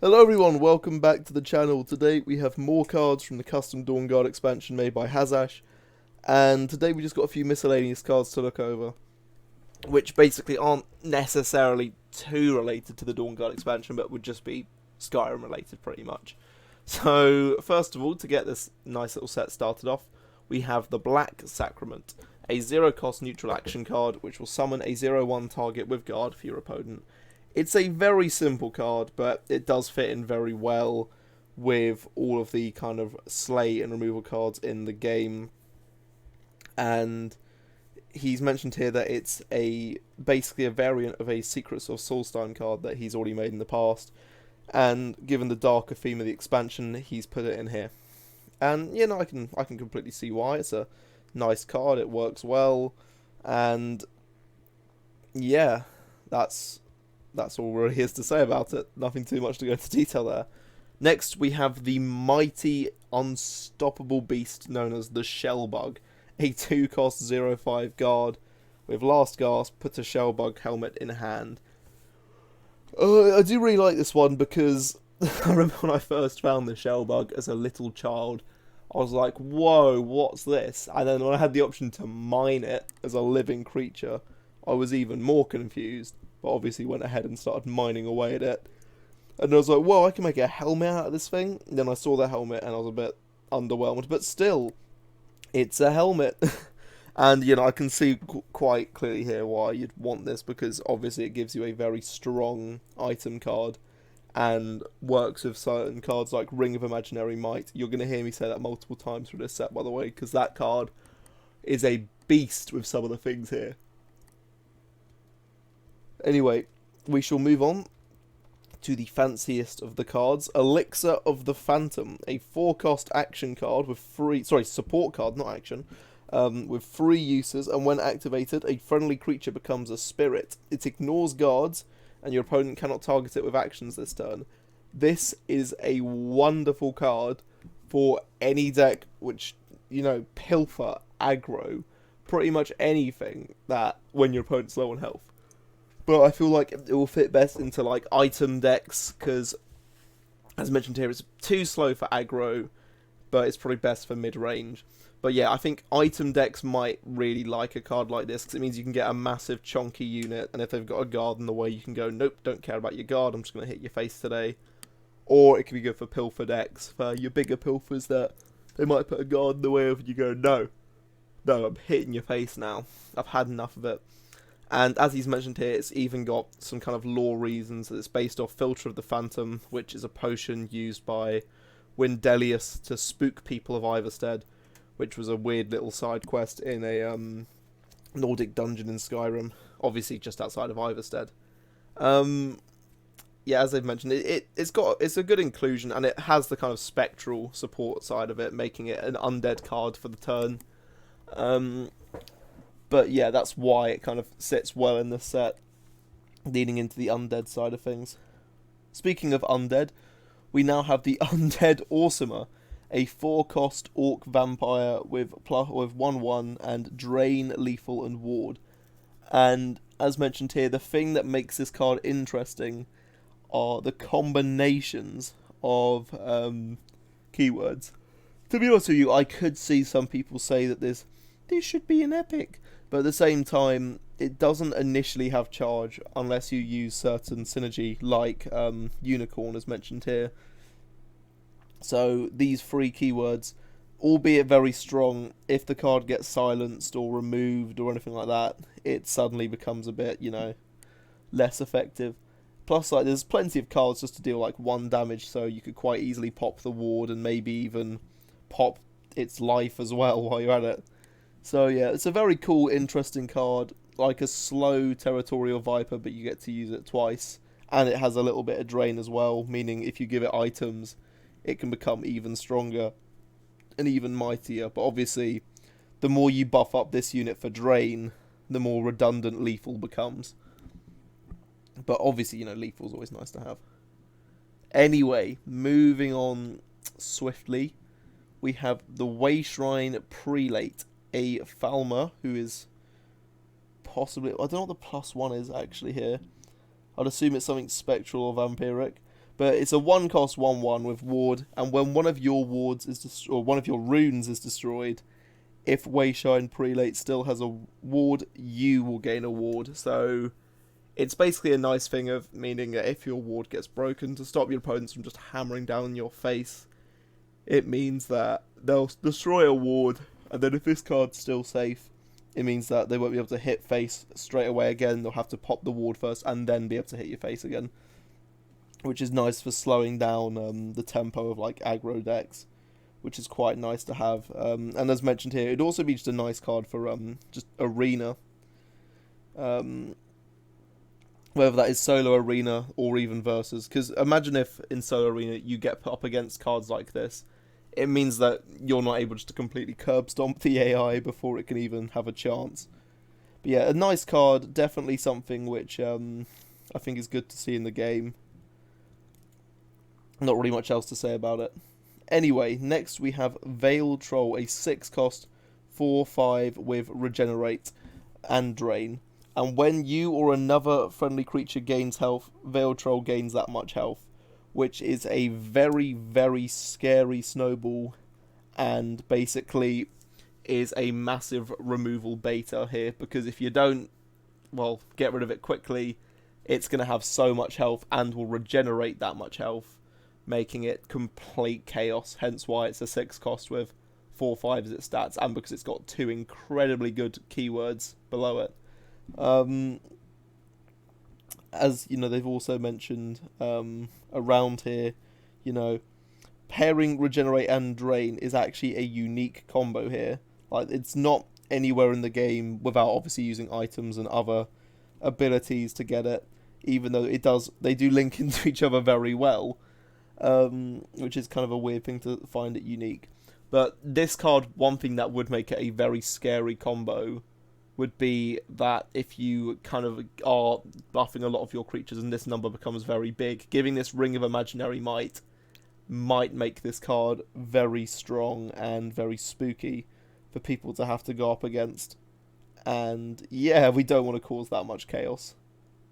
Hello everyone, welcome back to the channel. Today we have more cards from the custom Dawnguard expansion made by Hazash, and today we just got a few miscellaneous cards to look over, which basically aren't necessarily too related to the Dawnguard expansion, but would just be Skyrim related pretty much. So first of all, to get this nice little set started off, we have the Black Sacrament, a 0-cost neutral action card which will summon a 0/1 target with guard for your opponent. It's a very simple card, but it does fit in very well with all of the kind of slay and removal cards in the game. And he's mentioned here that it's basically a variant of a Secrets of Solstheim card that he's already made in the past. And given the darker theme of the expansion, he's put it in here. And I can completely see why. It's a nice card. It works well, and yeah, that's all really is to say about it. Nothing too much to go into detail there. Next, we have the mighty, unstoppable beast known as the Shellbug, a 2-cost 0/5 guard. With Last Gasp, put a Shellbug helmet in hand. I do really like this one because I remember when I first found the Shellbug as a little child, I was like, whoa, what's this? And then when I had the option to mine it as a living creature, I was even more confused. But obviously went ahead and started mining away at it. And I was like, whoa, I can make a helmet out of this thing? And then I saw the helmet and I was a bit underwhelmed. But still, it's a helmet. And, I can see quite clearly here why you'd want this, because obviously it gives you a very strong item card and works with certain cards like Ring of Imaginary Might. You're going to hear me say that multiple times through this set, by the way, because that card is a beast with some of the things here. Anyway, we shall move on to the fanciest of the cards, Elixir of the Phantom, a 4-cost action card with support card, not action, with 3 uses, and when activated, a friendly creature becomes a spirit. It ignores guards, and your opponent cannot target it with actions this turn. This is a wonderful card for any deck which, pilfer, aggro, pretty much anything that when your opponent's low on health. But I feel like it will fit best into like item decks because, as mentioned here, it's too slow for aggro, but it's probably best for mid-range. But yeah, I think item decks might really like a card like this because it means you can get a massive chunky unit, and if they've got a guard in the way, you can go, nope, don't care about your guard, I'm just going to hit your face today. Or it could be good for pilfer decks, for your bigger pilfers that they might put a guard in the way of, and you go, no, I'm hitting your face now. I've had enough of it. And as he's mentioned here, it's even got some kind of lore reasons that it's based off Filter of the Phantom, which is a potion used by Windelius to spook people of Iverstead, which was a weird little side quest in a Nordic dungeon in Skyrim, obviously just outside of Iverstead. Yeah, as they've mentioned, it's a good inclusion, and it has the kind of spectral support side of it, making it an undead card for the turn. But yeah, that's why it kind of sits well in this set, leaning into the undead side of things. Speaking of undead, we now have the Undead Awesomer, a 4-cost orc vampire with 1/1 and drain, lethal, and ward. And as mentioned here, the thing that makes this card interesting are the combinations of keywords. To be honest with you, I could see some people say that this should be an epic. But at the same time, it doesn't initially have charge unless you use certain synergy, like Unicorn, as mentioned here. So these 3 keywords, albeit very strong, if the card gets silenced or removed or anything like that, it suddenly becomes a bit, less effective. Plus, there's plenty of cards just to deal 1 damage, so you could quite easily pop the ward and maybe even pop its life as well while you're at it. So yeah, it's a very cool, interesting card, like a slow Territorial Viper, but you get to use it twice. And it has a little bit of drain as well, meaning if you give it items, it can become even stronger and even mightier. But obviously, the more you buff up this unit for drain, the more redundant lethal becomes. But obviously, lethal's always nice to have. Anyway, moving on swiftly, we have the Shrine Prelate, a Falmer who is possibly, I don't know what the +1 is actually here. I'd assume it's something spectral or vampiric. But it's a 1-cost 1/1 with ward, and when one of your wards is or one of your runes is destroyed, if Shrine Prelate still has a ward, you will gain a ward. So it's basically a nice thing of meaning that if your ward gets broken, to stop your opponents from just hammering down in your face, it means that they'll destroy a ward, and then if this card's still safe, it means that they won't be able to hit face straight away again. They'll have to pop the ward first and then be able to hit your face again, which is nice for slowing down the tempo of like aggro decks, which is quite nice to have. And as mentioned here, it'd also be just a nice card for just arena, whether that is solo arena or even versus. Because imagine if in solo arena you get put up against cards like this, it means that you're not able just to completely curb stomp the AI before it can even have a chance. But yeah, a nice card, definitely something which I think is good to see in the game. Not really much else to say about it. Anyway, next we have Veil Troll, a 6-cost 4/5 with Regenerate and Drain. And when you or another friendly creature gains health, Veil Troll gains that much health, which is a very, very scary snowball, and basically is a massive removal beta here, because if you don't, well, get rid of it quickly, it's going to have so much health and will regenerate that much health, making it complete chaos, hence why it's a 6-cost with 4/5 as its stats, and because it's got 2 incredibly good keywords below it. As you know, they've also mentioned around here, you know, pairing Regenerate and Drain is actually a unique combo here. Like, it's not anywhere in the game without obviously using items and other abilities to get it, even though they do link into each other very well, which is kind of a weird thing to find it unique. But this card, one thing that would make it a very scary combo would be that if you kind of are buffing a lot of your creatures and this number becomes very big, giving this Ring of Imaginary Might might make this card very strong and very spooky for people to have to go up against. And yeah, we don't want to cause that much chaos,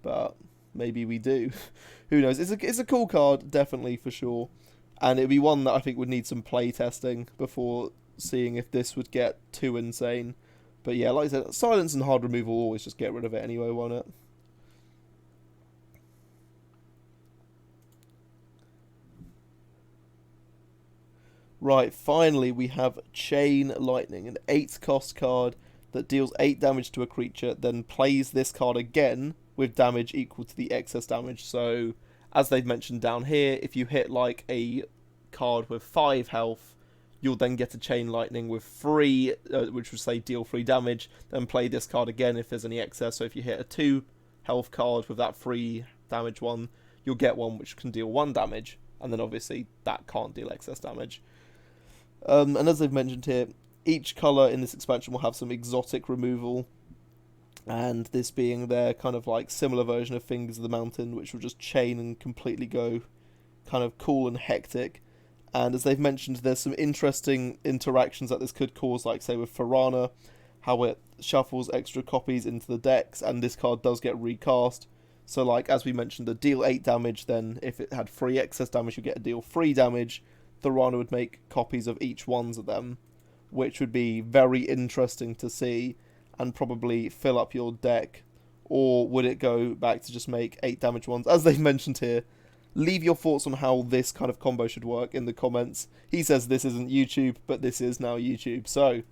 but maybe we do. Who knows? It's a cool card, definitely, for sure. And it'd be one that I think would need some play testing before seeing if this would get too insane. But yeah, like I said, silence and hard removal will always just get rid of it anyway, won't it? Right, finally we have Chain Lightning, an 8-cost card that deals 8 damage to a creature, then plays this card again with damage equal to the excess damage. So, as they've mentioned down here, if you hit like a card with 5 health, you'll then get a Chain Lightning with 3, which would say deal 3 damage, then play this card again if there's any excess. So if you hit a 2 health card with that 3 damage one, you'll get one which can deal 1 damage, and then obviously that can't deal excess damage. And as they've mentioned here, each colour in this expansion will have some exotic removal, and this being their kind of like similar version of Fingers of the Mountain, which will just chain and completely go kind of cool and hectic. And as they've mentioned, there's some interesting interactions that this could cause, like say with Farana, how it shuffles extra copies into the decks, and this card does get recast. So like, as we mentioned, the deal 8 damage, then if it had 3 excess damage, you get a deal 3 damage. Farana would make copies of each ones of them, which would be very interesting to see, and probably fill up your deck. Or would it go back to just make 8 damage ones, as they've mentioned here? Leave your thoughts on how this kind of combo should work in the comments. He says this isn't YouTube, but this is now YouTube. So,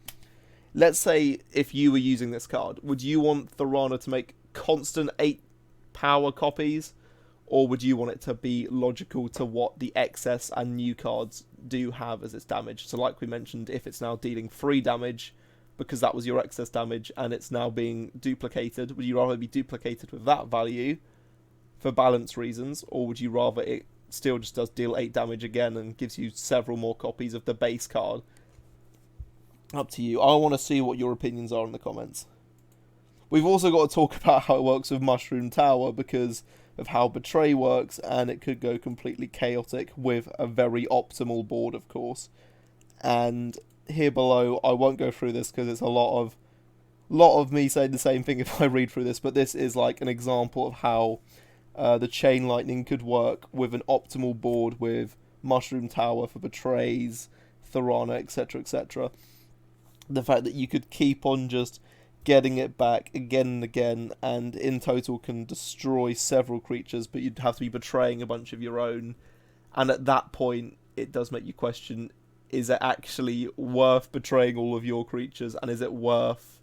let's say if you were using this card, would you want Thorana to make constant 8 power copies? Or would you want it to be logical to what the excess and new cards do have as its damage? So like we mentioned, if it's now dealing 3 damage, because that was your excess damage, and it's now being duplicated, would you rather be duplicated with that value for balance reasons, or would you rather it still just does deal 8 damage again and gives you several more copies of the base card? Up to you. I want to see what your opinions are in the comments. We've also got to talk about how it works with Mushroom Tower, because of how Betray works, and it could go completely chaotic with a very optimal board, of course. And here below, I won't go through this because it's a lot of me saying the same thing if I read through this, but this is like an example of how the Chain Lightning could work with an optimal board with Mushroom Tower for Betrays, Thorana, etc., etc. The fact that you could keep on just getting it back again and again, and in total can destroy several creatures, but you'd have to be betraying a bunch of your own. And at that point, it does make you question, is it actually worth betraying all of your creatures, and is it worth,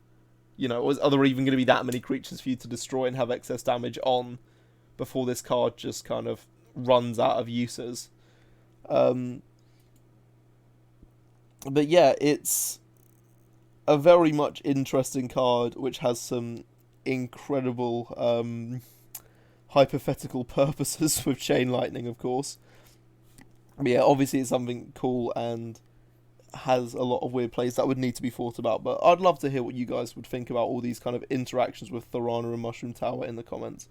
are there even going to be that many creatures for you to destroy and have excess damage on before this card just kind of runs out of uses? But yeah, it's a very much interesting card, which has some incredible hypothetical purposes with Chain Lightning, of course. But yeah, obviously it's something cool and has a lot of weird plays that would need to be thought about. But I'd love to hear what you guys would think about all these kind of interactions with Thorana and Mushroom Tower in the comments.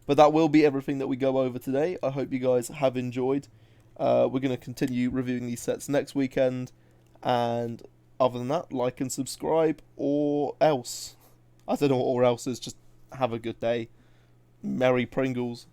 But that will be everything that we go over today. I hope you guys have enjoyed. We're going to continue reviewing these sets next weekend. And other than that, like and subscribe, or else. I don't know what or else is. Just have a good day. Merry Pringles.